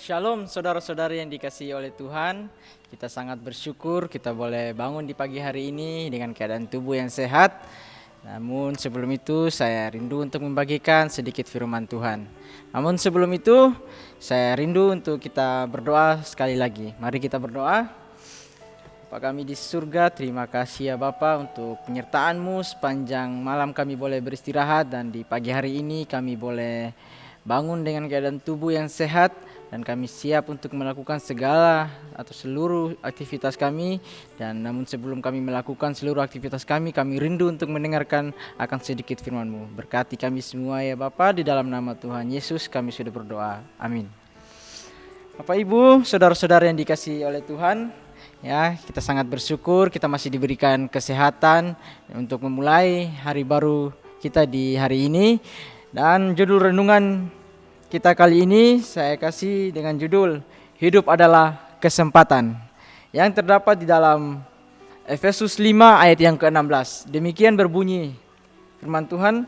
Shalom saudara-saudari yang dikasihi oleh Tuhan. Kita sangat bersyukur kita boleh bangun di pagi hari ini dengan keadaan tubuh yang sehat. Namun sebelum itu saya rindu untuk membagikan sedikit firman Tuhan. Namun sebelum itu saya rindu untuk kita berdoa sekali lagi. Mari kita berdoa. Bapa kami di surga, terima kasih ya Bapa untuk penyertaan-Mu sepanjang malam kami boleh beristirahat dan di pagi hari ini kami boleh bangun dengan keadaan tubuh yang sehat dan kami siap untuk melakukan segala atau seluruh aktivitas kami. Dan namun sebelum kami melakukan seluruh aktivitas kami rindu untuk mendengarkan akan sedikit firman-Mu. Berkati kami semua ya Bapa, di dalam nama Tuhan Yesus kami sudah berdoa. Amin. Bapak Ibu, saudara-saudara yang dikasihi oleh Tuhan, ya, kita sangat bersyukur kita masih diberikan kesehatan untuk memulai hari baru kita di hari ini. Dan judul renungan kita kali ini saya kasih dengan judul Hidup adalah Kesempatan, yang terdapat di dalam Efesus 5 ayat yang ke-16. Demikian berbunyi firman Tuhan,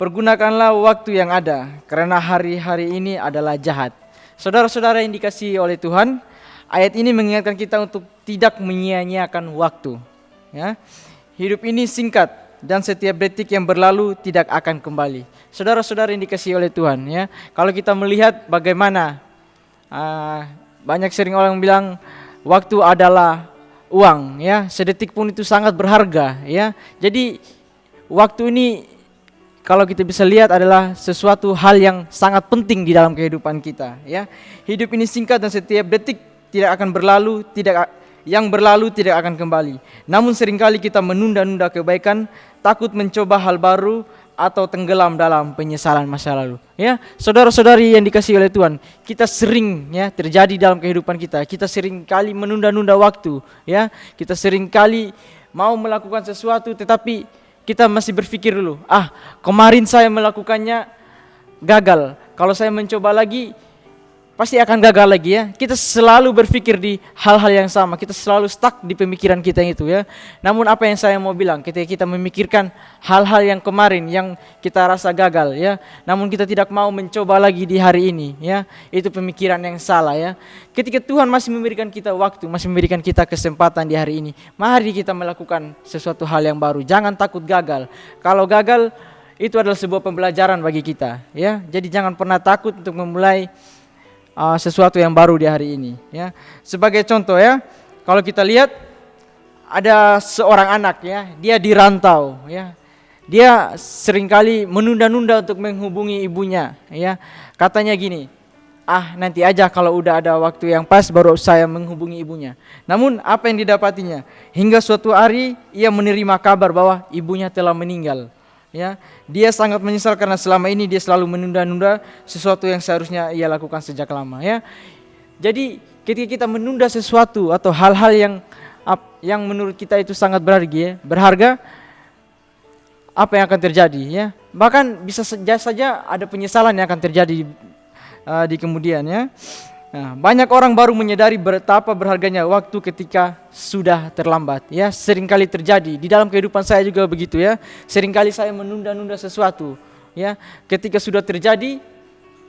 "Pergunakanlah waktu yang ada, karena hari-hari ini adalah jahat." Saudara-saudara yang dikasihi oleh Tuhan, ayat ini mengingatkan kita untuk tidak menyia-nyiakan waktu. Ya, hidup ini singkat dan setiap detik yang berlalu tidak akan kembali. Saudara-saudara yang dikasihi oleh Tuhan, ya, kalau kita melihat bagaimana banyak sering orang bilang waktu adalah uang, ya, sedetik pun itu sangat berharga, ya. Jadi waktu ini kalau kita bisa lihat adalah sesuatu hal yang sangat penting di dalam kehidupan kita, ya. Hidup ini singkat dan setiap detik tidak akan berlalu, yang berlalu tidak akan kembali. Namun seringkali kita menunda-nunda kebaikan, takut mencoba hal baru, atau tenggelam dalam penyesalan masa lalu. Ya, saudara-saudari yang dikasihi oleh Tuhan, kita sering, ya, terjadi dalam kehidupan kita. Kita sering kali menunda-nunda waktu, ya. Kita sering kali mau melakukan sesuatu tetapi kita masih berpikir dulu, kemarin saya melakukannya gagal. Kalau saya mencoba lagi pasti akan gagal lagi, ya. Kita selalu berpikir di hal-hal yang sama. Kita selalu stuck di pemikiran kita itu, ya. Namun apa yang saya mau bilang, ketika kita memikirkan hal-hal yang kemarin yang kita rasa gagal, ya, namun kita tidak mau mencoba lagi di hari ini, ya, itu pemikiran yang salah, ya. Ketika Tuhan masih memberikan kita waktu, masih memberikan kita kesempatan di hari ini, mari kita melakukan sesuatu hal yang baru. Jangan takut gagal. Kalau gagal itu adalah sebuah pembelajaran bagi kita, ya. Jadi jangan pernah takut untuk memulai sesuatu yang baru di hari ini, ya. Sebagai contoh, ya, kalau kita lihat ada seorang anak, ya, dia di rantau, ya. Dia seringkali menunda-nunda untuk menghubungi ibunya, ya. Katanya gini, nanti aja kalau udah ada waktu yang pas baru saya menghubungi ibunya. Namun apa yang didapatinya? Hingga suatu hari ia menerima kabar bahwa ibunya telah meninggal. Ya, dia sangat menyesal karena selama ini dia selalu menunda-nunda sesuatu yang seharusnya ia lakukan sejak lama, ya. Jadi ketika kita menunda sesuatu atau hal-hal yang menurut kita itu sangat berharga, apa yang akan terjadi, ya? Bahkan bisa saja ada penyesalan yang akan terjadi di kemudian, ya. Nah, banyak orang baru menyadari betapa berharganya waktu ketika sudah terlambat, ya. Seringkali terjadi di dalam kehidupan saya juga begitu, ya. Seringkali saya menunda-nunda sesuatu, ya. Ketika sudah terjadi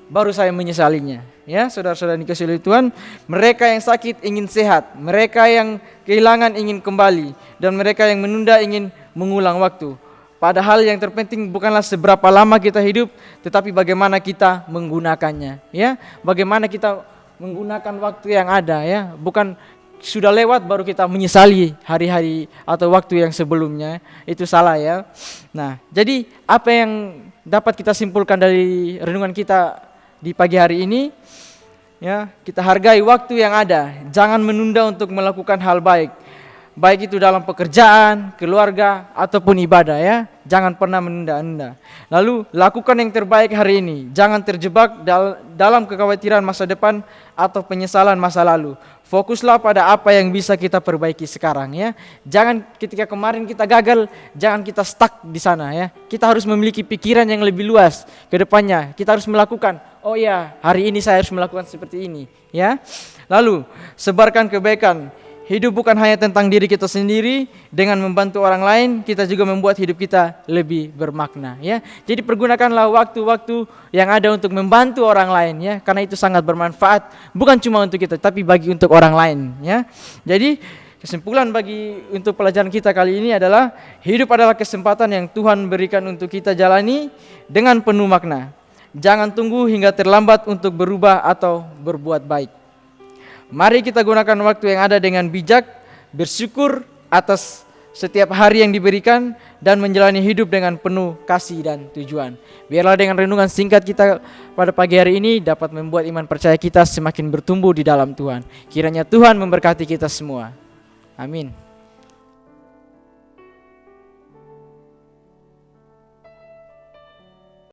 baru saya menyesalinya, ya. Saudara-saudara yang dikasihi oleh Tuhan, mereka yang sakit ingin sehat, mereka yang kehilangan ingin kembali, dan mereka yang menunda ingin mengulang waktu. Padahal yang terpenting bukanlah seberapa lama kita hidup, tetapi bagaimana kita menggunakannya, ya. Bagaimana kita menggunakan waktu yang ada, ya. Bukan sudah lewat baru kita menyesali hari-hari atau waktu yang sebelumnya. Itu salah, ya. Nah, jadi apa yang dapat kita simpulkan dari renungan kita di pagi hari ini, ya, kita hargai waktu yang ada. Jangan menunda untuk melakukan hal baik. Baik itu dalam pekerjaan, keluarga, ataupun ibadah, ya. Jangan pernah menunda-nunda. Lalu lakukan yang terbaik hari ini. Jangan terjebak dalam kekhawatiran masa depan atau penyesalan masa lalu. Fokuslah pada apa yang bisa kita perbaiki sekarang, ya. Jangan ketika kemarin kita gagal, jangan kita stuck di sana, ya. Kita harus memiliki pikiran yang lebih luas ke depannya. Kita harus melakukan, oh ya, hari ini saya harus melakukan seperti ini, ya. Lalu sebarkan kebaikan. hidup bukan hanya tentang diri kita sendiri. Dengan membantu orang lain, kita juga membuat hidup kita lebih bermakna, ya. Jadi pergunakanlah waktu-waktu yang ada untuk membantu orang lain, ya, karena itu sangat bermanfaat, bukan cuma untuk kita, tapi bagi untuk orang lain, ya. Jadi kesimpulan untuk pelajaran kita kali ini adalah hidup adalah kesempatan yang Tuhan berikan untuk kita jalani dengan penuh makna. Jangan tunggu hingga terlambat untuk berubah atau berbuat baik. Mari kita gunakan waktu yang ada dengan bijak, bersyukur atas setiap hari yang diberikan, dan menjalani hidup dengan penuh kasih dan tujuan. Biarlah dengan renungan singkat kita pada pagi hari ini dapat membuat iman percaya kita semakin bertumbuh di dalam Tuhan. Kiranya Tuhan memberkati kita semua. Amin.